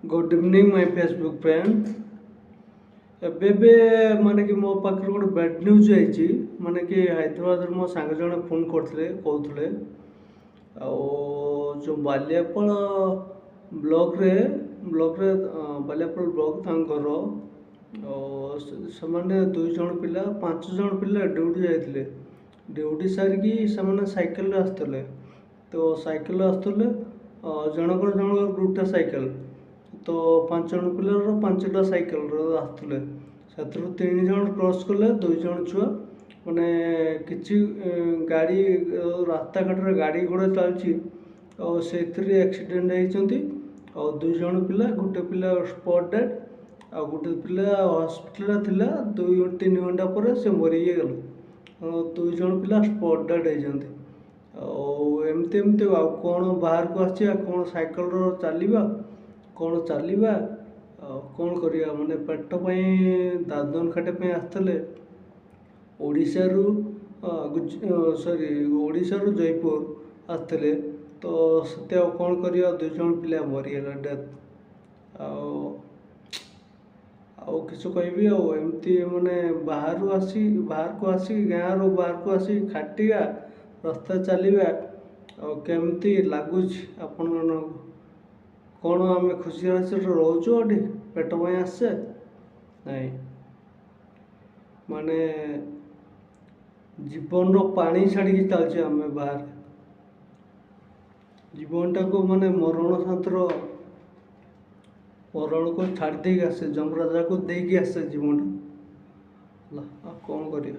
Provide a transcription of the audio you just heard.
Good evening my Facebook friend. एबे माने कि मो पाखरे गोटे बैड न्यूज आइछि। माने कि हैदराबाद मो सांग जने फोन करथिले कहउथिले जो बालियापल ब्लॉक रे बालियापल ब्लॉक तांकर से दुई जन पिला 5 जन पिला ड्यूटी जाइथिले। ड्यूटी सारिकी से साइकेल आसुले। तो साइकेल आसुले जनकर ग्रुपटा साइकेल। तो 5 जन पिलार 5टा साइकेल आसुले। से 3 जन क्रॉस कले 2 जन छुआ माने किछि गाड़ी रास्ता घाटर गाड़ी घोड़ा चलची से एक्सीडेंट होइचंती। 2 जन पिला गोटे पिला स्पॉट डेड आ गोटे पिला हॉस्पिटल थिला 2-3 घंटा पर से मरी गल। 2 जन पिला स्पॉट डेड होइचंती। एमती एमती कौन बाहर को आसी कौन साइकेल चलवा कौन चलवा कौन करिया माने पेट दादन खाटे आसते ओडिशारू ओडिशारू जयपुर आसते। तो से कौन करिया 2 जन पिला मरीगला डेथ। आउ किस कहबी एमती माने बाहर को आसी गाँव रू बाहर को आसी खाटिया रास्ता चलवा केमती लगुच आपण मानक कौन आम खुशी रोचु अटी पेट आसे नहीं माने जीवन रो पानी छाड़ी चलचे आम बाहर जीवनटा को माने मरण शांतर मरण को छाड़ दे आसे जमराजा को देकी आसे जीवन कौन करिया।